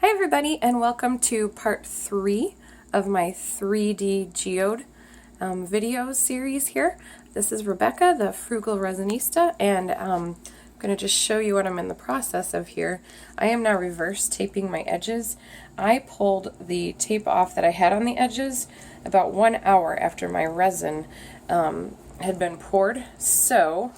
Hi everybody, and welcome to part 3 of my 3D Geode video series here. This is Rebecca, the Frugal Resinista, and I'm going to just show you what I'm in the process of here. I am now reverse taping my edges. I pulled the tape off that I had on the edges about 1 hour after my resin had been poured, so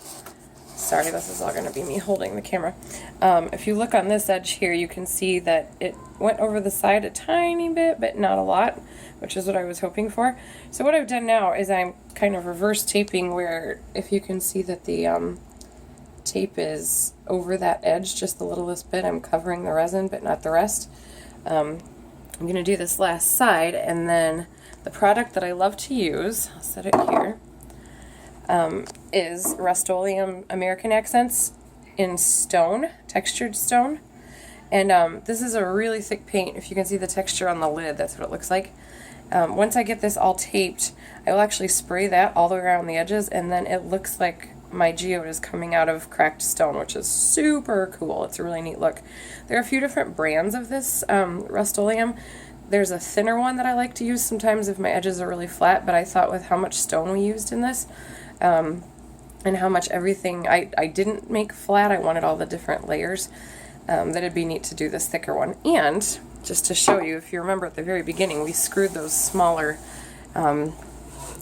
sorry, this is all going to be me holding the camera. If you look on this edge here, you can see that it went over the side a tiny bit, but not a lot, which is what I was hoping for. So what I've done now is I'm kind of reverse taping where, if you can see that the tape is over that edge just the littlest bit, I'm covering the resin, but not the rest. I'm going to do this last side, and then the product that I love to use, I'll set it here, is Rustoleum American Accents in stone, textured stone. And this is a really thick paint. If you can see the texture on the lid, that's what it looks like. Once I get this all taped, I will actually spray that all the way around the edges, and then it looks like my geode is coming out of cracked stone, which is super cool. It's a really neat look. There are a few different brands of this Rustoleum. There's a thinner one that I like to use sometimes if my edges are really flat, but I thought with how much stone we used in this, and how much everything I didn't make flat, I wanted all the different layers, that it'd be neat to do this thicker one. And just to show you, if you remember at the very beginning, we screwed those smaller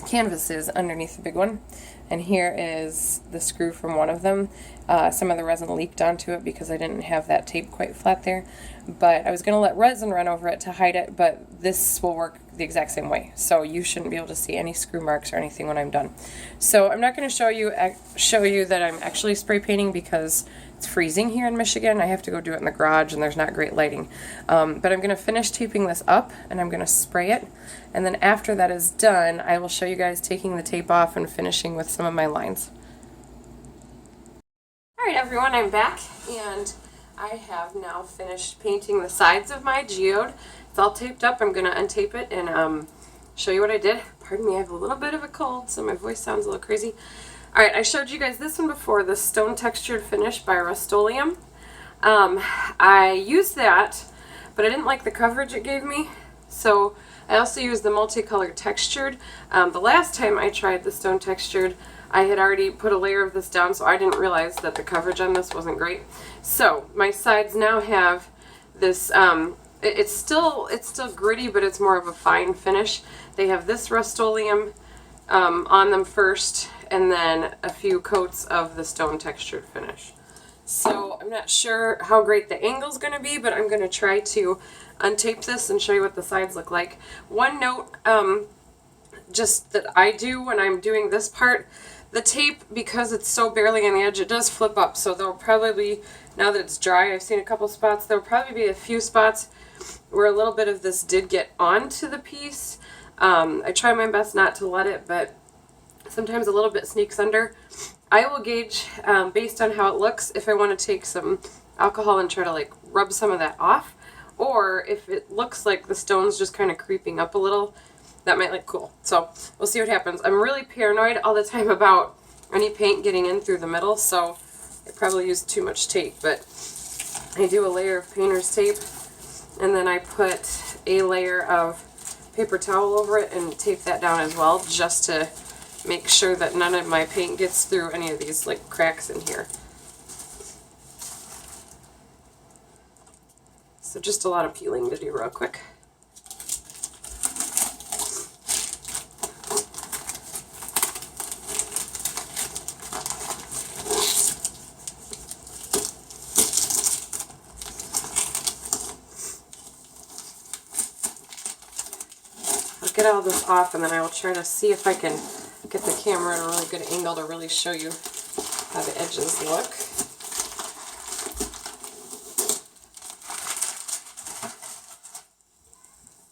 canvases underneath the big one, and here is the screw from one of them. Some of the resin leaked onto it because I didn't have that tape quite flat there, but I was going to let resin run over it to hide it, but this will work the exact same way, so you shouldn't be able to see any screw marks or anything when I'm done. So I'm not going to show you that I'm actually spray painting because it's freezing here in Michigan. I have to go do it in the garage and there's not great lighting. But I'm going to finish taping this up and I'm going to spray it, and then after that is done, I will show you guys taking the tape off and finishing with some of my lines. Alright everyone, I'm back, and I have now finished painting the sides of my geode. It's all taped up. I'm going to untape it and show you what I did. Pardon me, I have a little bit of a cold, so my voice sounds a little crazy. Alright, I showed you guys this one before, the stone textured finish by Rustoleum. I used that, but I didn't like the coverage it gave me, so I also used the multicolored textured. The last time I tried the stone textured, I had already put a layer of this down, so I didn't realize that the coverage on this wasn't great. So my sides now have this, it's still gritty, but it's more of a fine finish. They have this Rustoleum on them first, and then a few coats of the stone textured finish. So I'm not sure how great the angle's going to be, but I'm going to try to untape this and show you what the sides look like. One note, just that I do when I'm doing this part, the tape, because it's so barely on the edge, it does flip up, so there'll probably, now that it's dry, I've seen a couple spots, there'll probably be a few spots where a little bit of this did get onto the piece. I try my best not to let it, but sometimes a little bit sneaks under. I will gauge, based on how it looks, if I want to take some alcohol and try to like rub some of that off, or if it looks like the stone's just kind of creeping up a little, that might look cool. So we'll see what happens. I'm really paranoid all the time about any paint getting in through the middle, so I probably used too much tape, but I do a layer of painter's tape, and then I put a layer of paper towel over it and tape that down as well, just to make sure that none of my paint gets through any of these like cracks in here. So just a lot of peeling to do real quick. I'll get all this off, and then I will try to see if I can get the camera at a really good angle to really show you how the edges look.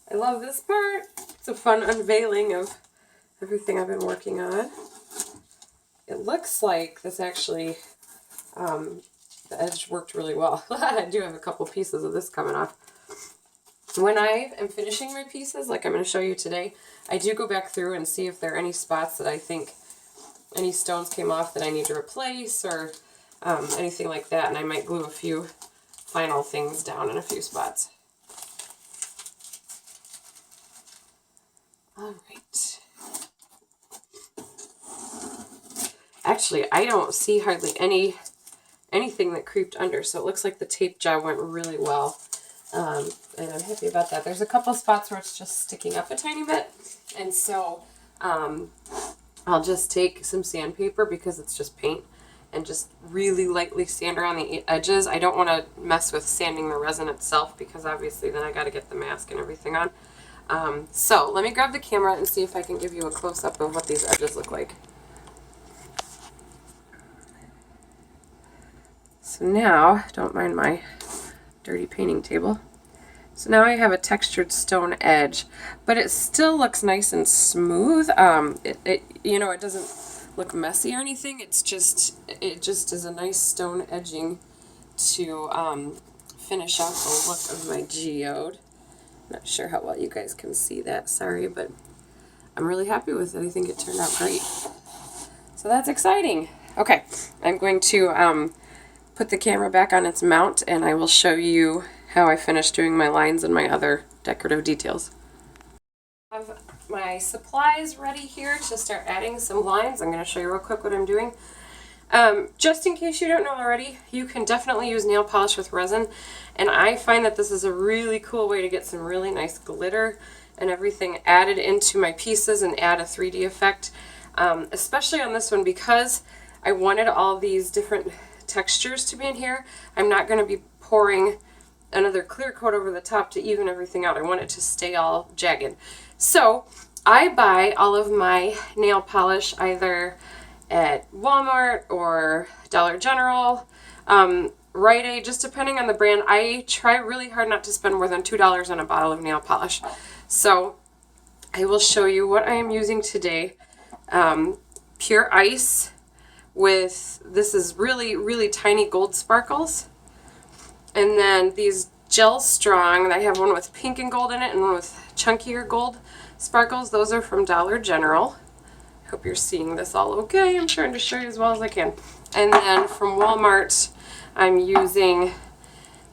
I love this part. It's a fun unveiling of everything I've been working on. It looks like this actually, the edge worked really well. I do have a couple pieces of this coming off. When I am finishing my pieces, like I'm going to show you today, I do go back through and see if there are any spots that I think any stones came off that I need to replace, or anything like that, and I might glue a few final things down in a few spots. All right. Actually, I don't see hardly anything that creeped under, so it looks like the tape job went really well. And I'm happy about that. There's a couple spots where it's just sticking up a tiny bit, and so I'll just take some sandpaper, because it's just paint, and just really lightly sand around the edges. I don't want to mess with sanding the resin itself, because obviously then I got to get the mask and everything on. So let me grab the camera and see if I can give you a close-up of what these edges look like. So now, don't mind my dirty painting table. So now I have a textured stone edge, but it still looks nice and smooth. It doesn't look messy or anything. It just is a nice stone edging to finish off the look of my geode. Not sure how well you guys can see that, sorry, but I'm really happy with it. I think it turned out great. So that's exciting. Okay, I'm going to put the camera back on its mount, and I will show you how I finished doing my lines and my other decorative details. I have my supplies ready here to start adding some lines. I'm going to show you real quick what I'm doing. Just in case you don't know already, you can definitely use nail polish with resin, and I find that this is a really cool way to get some really nice glitter and everything added into my pieces and add a 3D effect, especially on this one, because I wanted all these different textures to be in here. I'm not going to be pouring another clear coat over the top to even everything out. I want it to stay all jagged. So I buy all of my nail polish either at Walmart or Dollar General, Rite Aid, just depending on the brand. I try really hard not to spend more than $2 on a bottle of nail polish. So I will show you what I am using today. Pure ice with, this is really, really tiny gold sparkles. And then these Gel Strong, I have one with pink and gold in it and one with chunkier gold sparkles. Those are from Dollar General. Hope you're seeing this all okay. I'm trying to show you as well as I can. And then from Walmart, I'm using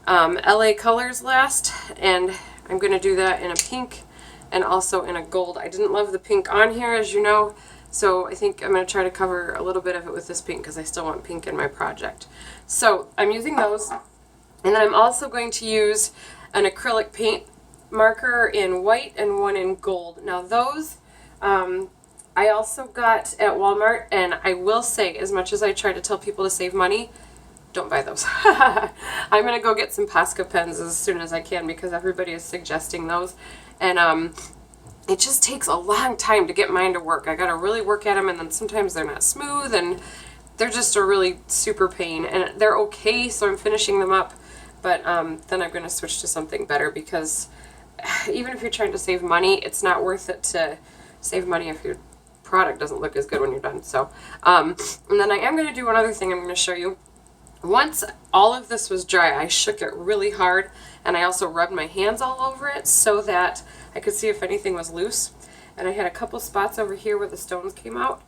LA Colors last, and I'm going to do that in a pink and also in a gold. I didn't love the pink on here, as you know, so I think I'm going to try to cover a little bit of it with this pink, because I still want pink in my project. So I'm using those. And then I'm also going to use an acrylic paint marker in white and one in gold. Now those I also got at Walmart, and I will say, as much as I try to tell people to save money, don't buy those. I'm going to go get some Posca pens as soon as I can, because everybody is suggesting those. And it just takes a long time to get mine to work. I got to really work at them, and then sometimes they're not smooth, and they're just a really super pain. And they're okay, so I'm finishing them up. But then I'm going to switch to something better, because even if you're trying to save money, it's not worth it to save money if your product doesn't look as good when you're done. So, and then I am going to do one other thing I'm going to show you. Once all of this was dry, I shook it really hard, and I also rubbed my hands all over it so that I could see if anything was loose. And I had a couple spots over here where the stones came out.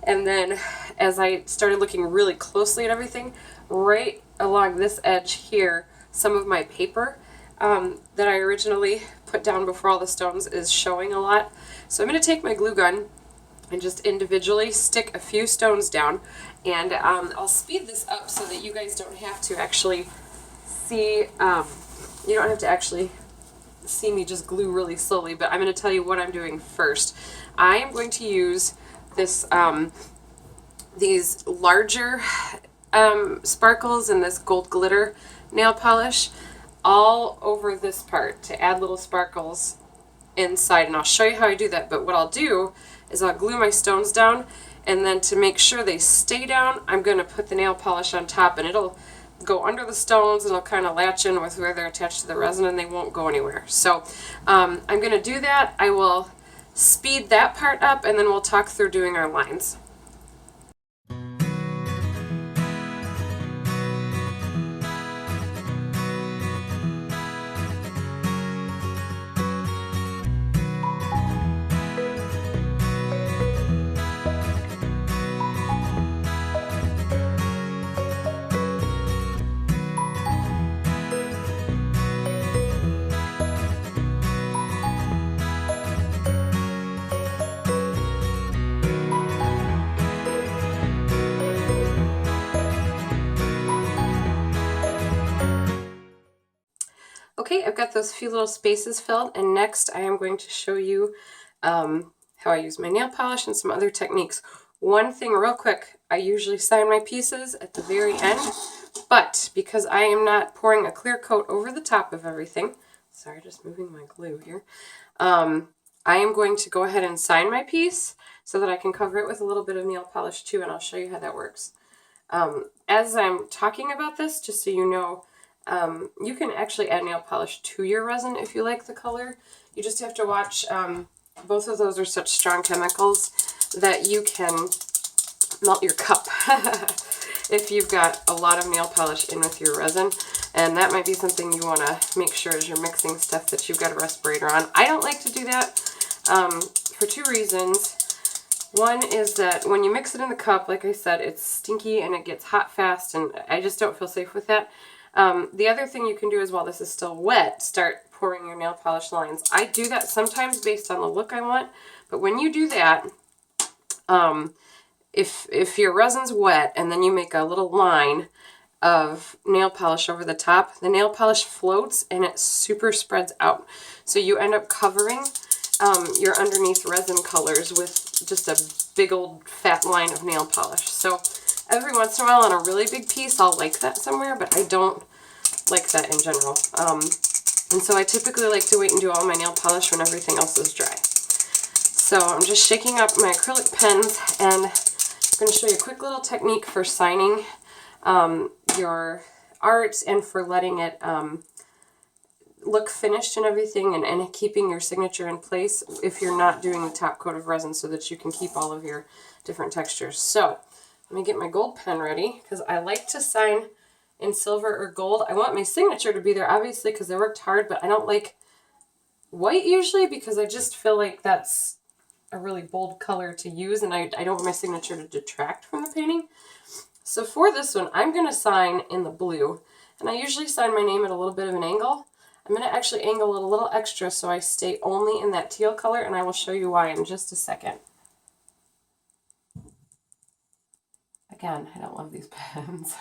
And then as I started looking really closely at everything, right along this edge here, some of my paper that I originally put down before all the stones is showing a lot. So I'm going to take my glue gun and just individually stick a few stones down, and I'll speed this up so that you guys don't have to actually see, you don't have to actually see me just glue really slowly, but I'm going to tell you what I'm doing first. I am going to use this, these larger sparkles and this gold glitter nail polish all over this part to add little sparkles inside, and I'll show you how I do that. But what I'll do is I'll glue my stones down, and then to make sure they stay down, I'm going to put the nail polish on top, and it'll go under the stones, and it'll kind of latch in with where they're attached to the resin, and they won't go anywhere. So I'm going to do that. I will speed that part up, and then we'll talk through doing our lines. Okay, I've got those few little spaces filled, and next I am going to show you how I use my nail polish and some other techniques. One thing real quick, I usually sign my pieces at the very end, but because I am not pouring a clear coat over the top of everything, sorry, just moving my glue here, I am going to go ahead and sign my piece so that I can cover it with a little bit of nail polish too, and I'll show you how that works. As I'm talking about this, just so you know, you can actually add nail polish to your resin if you like the color. You just have to watch, both of those are such strong chemicals that you can melt your cup if you've got a lot of nail polish in with your resin. And that might be something you want to make sure as you're mixing stuff that you've got a respirator on. I don't like to do that for two reasons. One is that when you mix it in the cup, like I said, it's stinky and it gets hot fast, and I just don't feel safe with that. The other thing you can do is, while this is still wet, start pouring your nail polish lines. I do that sometimes based on the look I want, but when you do that, if your resin's wet and then you make a little line of nail polish over the top, the nail polish floats and it super spreads out. So you end up covering your underneath resin colors with just a big old fat line of nail polish. So every once in a while on a really big piece, I'll like that somewhere, but I don't like that in general. And so I typically like to wait and do all my nail polish when everything else is dry. So I'm just shaking up my acrylic pens, and I'm going to show you a quick little technique for signing your art and for letting it look finished and everything, and keeping your signature in place if you're not doing the top coat of resin, so that you can keep all of your different textures. So let me get my gold pen ready, because I like to sign in silver or gold. I want my signature to be there, obviously, because I worked hard, but I don't like white usually because I just feel like that's a really bold color to use, and I don't want my signature to detract from the painting. So for this one, I'm going to sign in the blue, and I usually sign my name at a little bit of an angle. I'm going to actually angle it a little extra so I stay only in that teal color, and I will show you why in just a second. Again, I don't love these pens.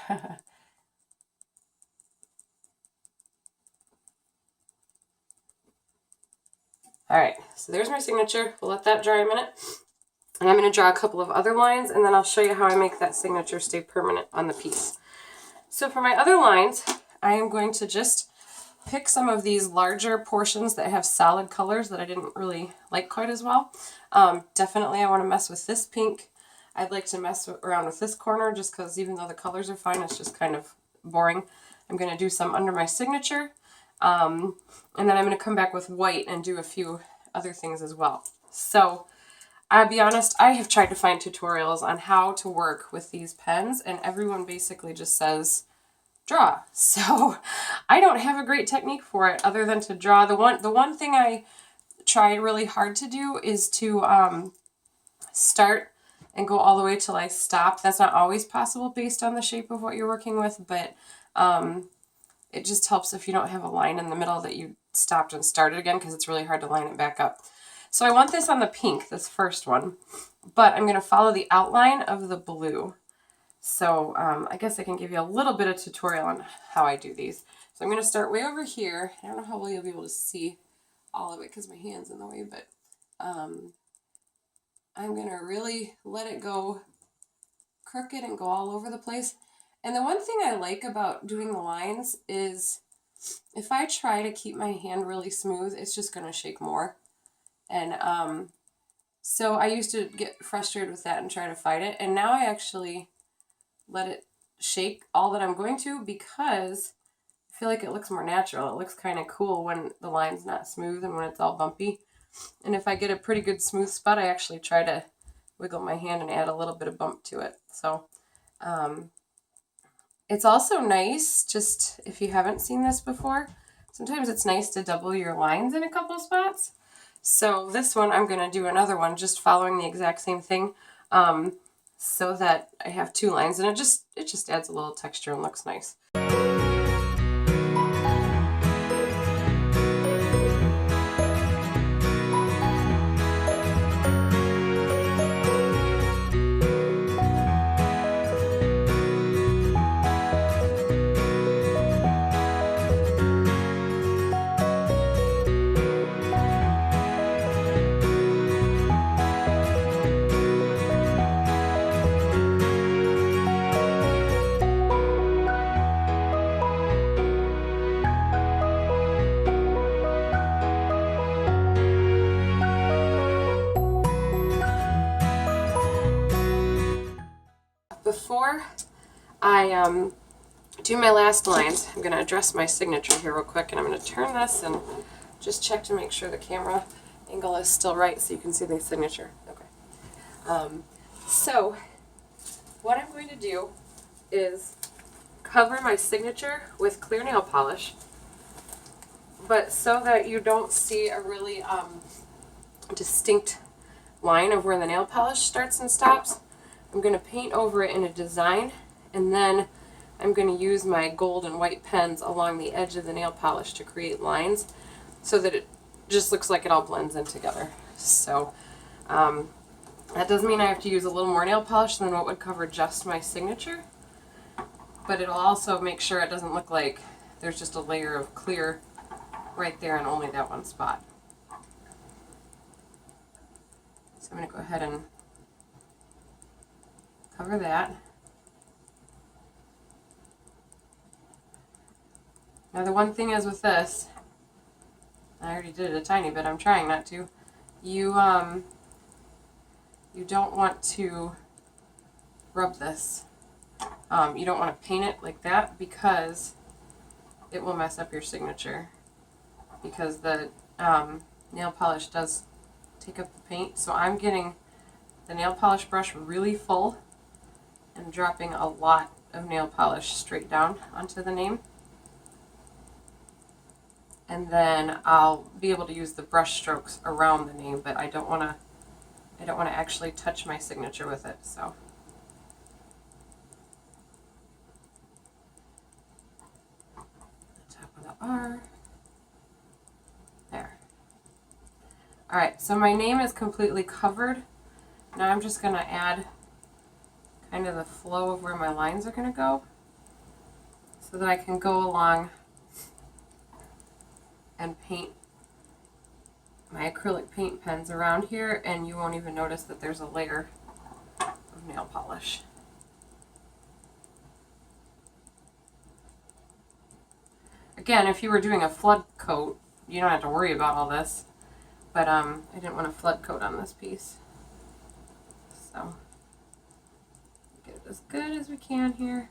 Alright, so there's my signature. We'll let that dry a minute. And I'm going to draw a couple of other lines, and then I'll show you how I make that signature stay permanent on the piece. So for my other lines, I am going to just pick some of these larger portions that have solid colors that I didn't really like quite as well. Definitely I want to mess with this pink. I'd like to mess around with this corner, just because even though the colors are fine, it's just kind of boring. I'm going to do some under my signature. And then I'm going to come back with white and do a few other things as well. So I'll be honest, I have tried to find tutorials on how to work with these pens, and everyone basically just says, draw. So I don't have a great technique for it other than to draw. The one thing I try really hard to do is to start and go all the way till I stop. That's not always possible based on the shape of what you're working with, but it just helps if you don't have a line in the middle that you stopped and started again, because it's really hard to line it back up. So I want this on the pink, this first one, but I'm going to follow the outline of the blue. So I guess I can give you a little bit of tutorial on how I do these. So I'm going to start way over here. I don't know how well you'll be able to see all of it because my hand's in the way, but I'm going to really let it go crooked and go all over the place. And the one thing I like about doing the lines is if I try to keep my hand really smooth, it's just going to shake more. And so I used to get frustrated with that and try to fight it. And now I actually let it shake all that I'm going to, because I feel like it looks more natural. It looks kind of cool when the line's not smooth and when it's all bumpy. And if I get a pretty good smooth spot, I actually try to wiggle my hand and add a little bit of bump to it. So it's also nice, just if you haven't seen this before, sometimes it's nice to double your lines in a couple spots. So this one, I'm going to do another one just following the exact same thing, so that I have two lines, and it just adds a little texture and looks nice. I do my last lines. I'm going to address my signature here real quick, and I'm going to turn this and just check to make sure the camera angle is still right so you can see the signature. Okay. So what I'm going to do is cover my signature with clear nail polish, but so that you don't see a really distinct line of where the nail polish starts and stops, I'm going to paint over it in a design, and then I'm going to use my gold and white pens along the edge of the nail polish to create lines so that it just looks like it all blends in together. So that doesn't mean I have to use a little more nail polish than what would cover just my signature, but it'll also make sure it doesn't look like there's just a layer of clear right there in only that one spot. So I'm going to go ahead and cover that. Now the one thing is with this, I already did it a tiny bit, I'm trying not to, you don't want to rub this. You don't want to paint it like that because it will mess up your signature, because the nail polish does take up the paint. So I'm getting the nail polish brush really full and dropping a lot of nail polish straight down onto the name. And then I'll be able to use the brush strokes around the name, but I don't want to actually touch my signature with it. So top of the R. There. Alright, so my name is completely covered. Now I'm just going to add kind of the flow of where my lines are going to go so that I can go along and paint my acrylic paint pens around here, and you won't even notice that there's a layer of nail polish. Again, if you were doing a flood coat, you don't have to worry about all this, but I didn't want a flood coat on this piece. So get it as good as we can here.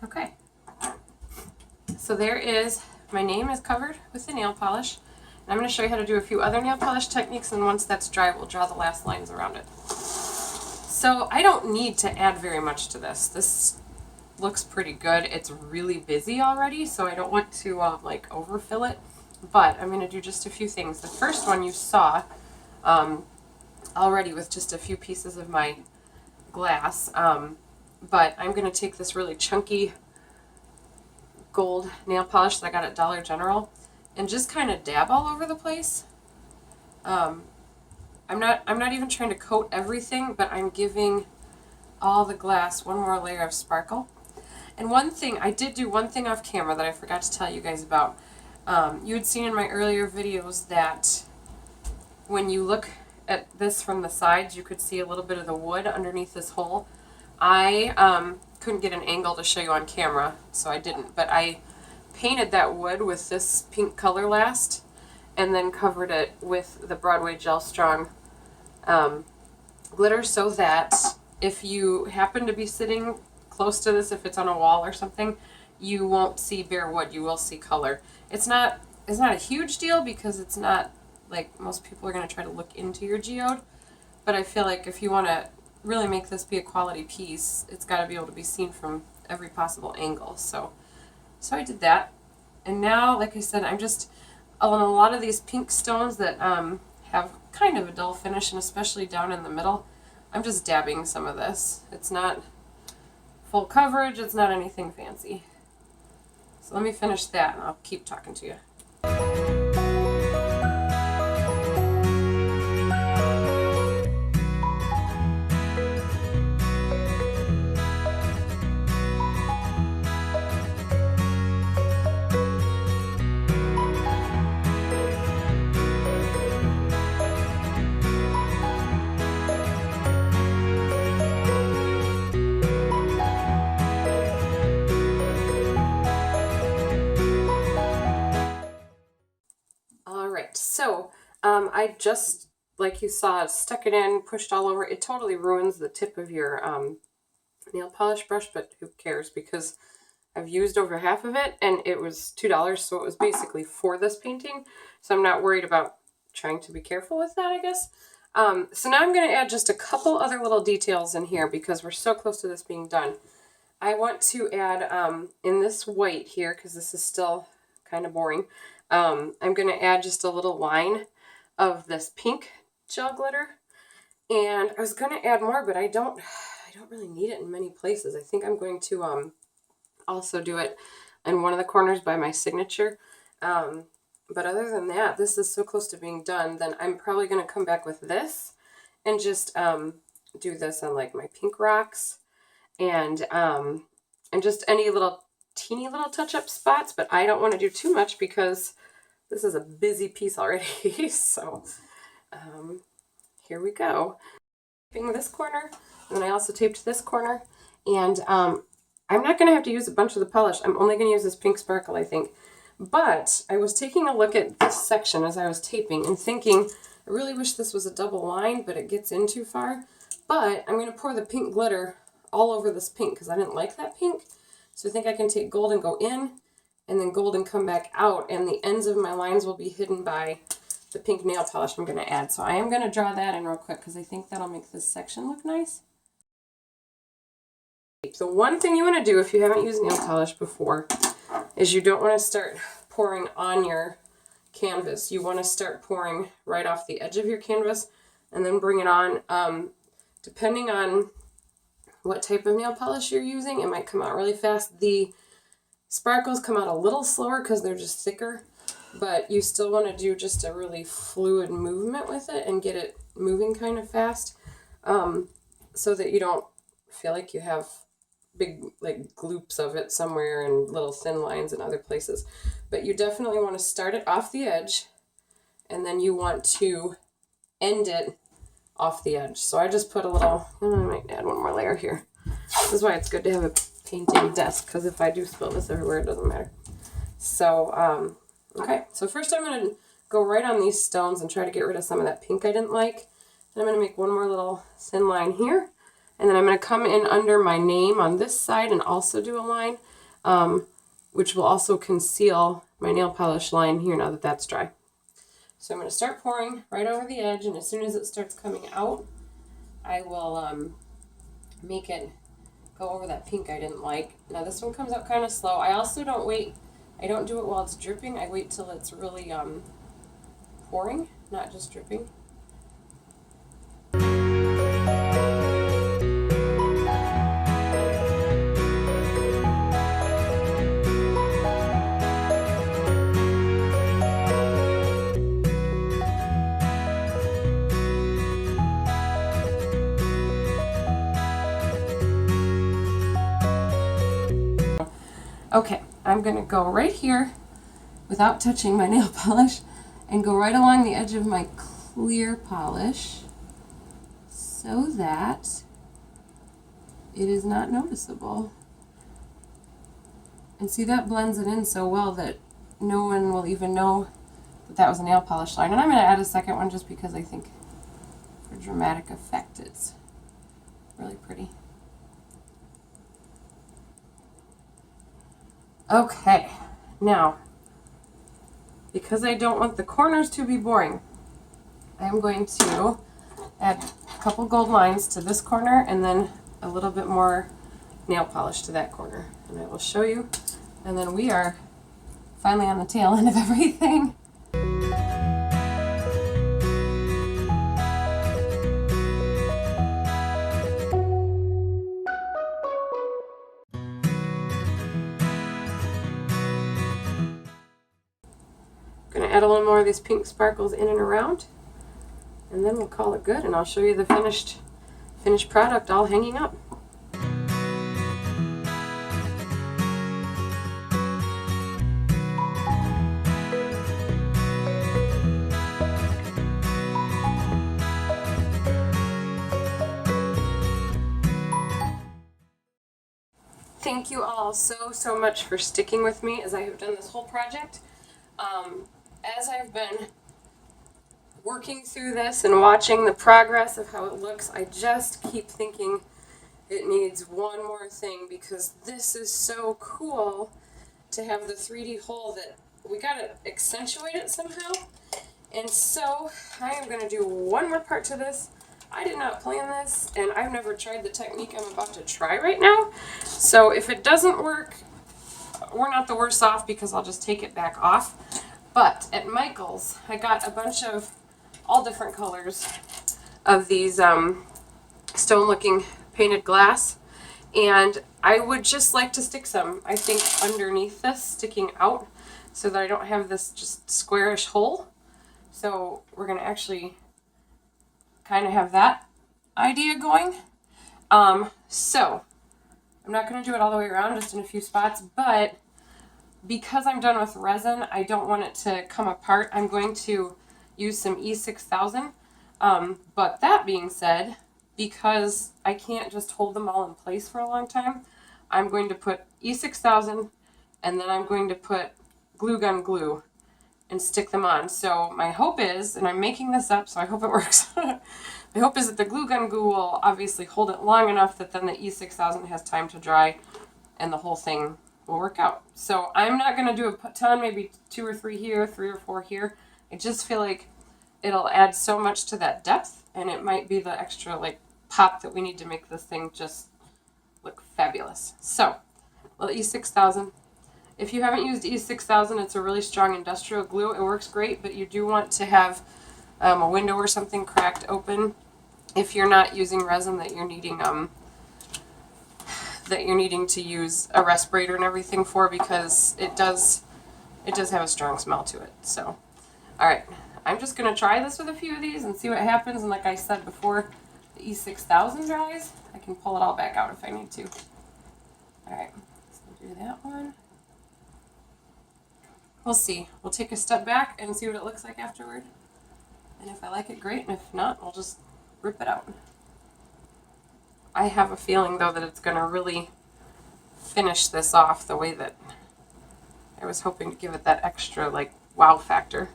Okay, so there is, my name is covered with the nail polish. And I'm going to show you how to do a few other nail polish techniques, and once that's dry, we'll draw the last lines around it. So I don't need to add very much to this. This looks pretty good. It's really busy already, so I don't want to like overfill it, but I'm going to do just a few things. The first one you saw already with just a few pieces of my glass. But I'm going to take this really chunky gold nail polish that I got at Dollar General and just kind of dab all over the place. I'm not even trying to coat everything, but I'm giving all the glass one more layer of sparkle. And one thing, I did do one thing off camera that I forgot to tell you guys about. You had seen in my earlier videos that when you look at this from the sides, you could see a little bit of the wood underneath this hole. I couldn't get an angle to show you on camera, so I didn't, but I painted that wood with this pink color last, and then covered it with the Broadway Gel Strong glitter, so that if you happen to be sitting close to this, if it's on a wall or something, you won't see bare wood, you will see color. It's not a huge deal because it's not like most people are going to try to look into your geode, but I feel like if you want to really make this be a quality piece, it's got to be able to be seen from every possible angle. So I did that, and now, like I said, I'm just on a lot of these pink stones that have kind of a dull finish, and especially down in the middle, I'm just dabbing some of this. It's not full coverage, it's not anything fancy. So let me finish that and I'll keep talking to you. I just, like you saw, stuck it in, pushed all over. It totally ruins the tip of your nail polish brush, but who cares, because I've used over half of it and it was $2, so it was basically for this painting. So I'm not worried about trying to be careful with that, I guess. So now I'm going to add just a couple other little details in here because we're so close to this being done. I want to add in this white here, because this is still kind of boring, I'm going to add just a little line of this pink gel glitter. And I was going to add more, but I don't really need it in many places. I think I'm going to also do it in one of the corners by my signature. But other than that, this is so close to being done, then I'm probably going to come back with this and just do this on like my pink rocks and just any little teeny little touch-up spots, but I don't want to do too much because this is a busy piece already. So here we go. Taping this corner, and then I also taped this corner, and I'm not going to have to use a bunch of the polish. I'm only going to use this pink sparkle, I think. But I was taking a look at this section as I was taping and thinking, I really wish this was a double line, but it gets in too far. But I'm going to pour the pink glitter all over this pink because I didn't like that pink. So I think I can take gold and go in, and then gold and come back out, and the ends of my lines will be hidden by the pink nail polish I'm going to add. So I am going to draw that in real quick because I think that'll make this section look nice. So one thing you want to do if you haven't used nail polish before is you don't want to start pouring on your canvas. You want to start pouring right off the edge of your canvas and then bring it on. Depending on what type of nail polish you're using, it might come out really fast. The sparkles come out a little slower because they're just thicker, but you still want to do just a really fluid movement with it and get it moving kind of fast, so that you don't feel like you have big like gloops of it somewhere and little thin lines in other places. But you definitely want to start it off the edge, and then you want to end it off the edge. So I just put a little, I might add one more layer here. This is why it's good to have a painting desk, because if I do spill this everywhere, it doesn't matter. So, okay. So first I'm going to go right on these stones and try to get rid of some of that pink I didn't like. Then I'm going to make one more little thin line here. And then I'm going to come in under my name on this side and also do a line, which will also conceal my nail polish line here now that that's dry. So I'm going to start pouring right over the edge, and as soon as it starts coming out, I will make it go over that pink I didn't like. Now this one comes out kind of slow. I also don't wait. I don't do it while it's dripping. I wait till it's really pouring, not just dripping. Okay, I'm going to go right here without touching my nail polish and go right along the edge of my clear polish so that it is not noticeable. And see, that blends it in so well that no one will even know that that was a nail polish line. And I'm going to add a second one just because I think for dramatic effect it's really pretty. Okay, now, because I don't want the corners to be boring, I'm going to add a couple gold lines to this corner and then a little bit more nail polish to that corner. And I will show you. And then we are finally on the tail end of everything. Going to add a little more of these pink sparkles in and around, and then we'll call it good, and I'll show you the finished product all hanging up. Thank you all so much for sticking with me as I have done this whole project. As I've been working through this and watching the progress of how it looks, I just keep thinking it needs one more thing, because this is so cool to have the 3D hole that we gotta accentuate it somehow. And so I am gonna do one more part to this. I did not plan this, and I've never tried the technique I'm about to try right now. So if it doesn't work, we're not the worse off, because I'll just take it back off. But at Michael's, I got a bunch of all different colors of these stone-looking painted glass, and I would just like to stick some, I think, underneath this, sticking out, so that I don't have this just squarish hole. So we're going to actually kind of have that idea going. So I'm not going to do it all the way around, just in a few spots, but because I'm done with resin, I don't want it to come apart. I'm going to use some E6000. But that being said, because I can't just hold them all in place for a long time, I'm going to put E6000, and then I'm going to put glue gun glue and stick them on. So my hope is, and I'm making this up, so I hope it works. My hope is that the glue gun glue will obviously hold it long enough that then the E6000 has time to dry and the whole thing will work out. So I'm not going to do a ton, maybe 2 or 3 here, 3 or 4 here. I just feel like it'll add so much to that depth, and it might be the extra like pop that we need to make this thing just look fabulous. So, well, E6000. If you haven't used E6000, it's a really strong industrial glue. It works great, but you do want to have a window or something cracked open if you're not using resin that you're needing to use a respirator and everything for, because it does have a strong smell to it. So, all right, I'm just gonna try this with a few of these and see what happens. And like I said before, the E6000 dries, I can pull it all back out if I need to. All right, so do that one. We'll see. We'll take a step back and see what it looks like afterward. And if I like it, great. And if not, I'll just rip it out. I have a feeling, though, that it's going to really finish this off the way that I was hoping to give it that extra, like, wow factor.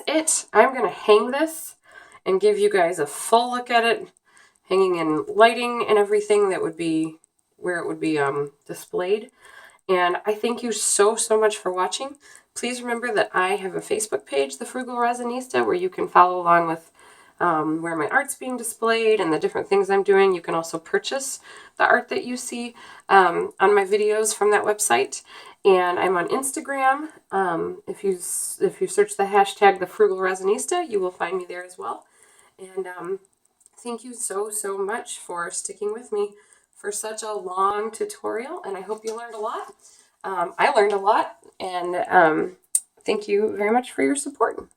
It. I'm going to hang this and give you guys a full look at it, hanging in lighting and everything that would be where it would be displayed. And I thank you so much for watching. Please remember that I have a Facebook page, the Frugal Resinista, where you can follow along with where my art's being displayed and the different things I'm doing. You can also purchase the art that you see on my videos from that website. And I'm on Instagram. If you search the hashtag the Frugal Resinista, you will find me there as well. And thank you so much for sticking with me for such a long tutorial. And I hope you learned a lot. I learned a lot, and thank you very much for your support.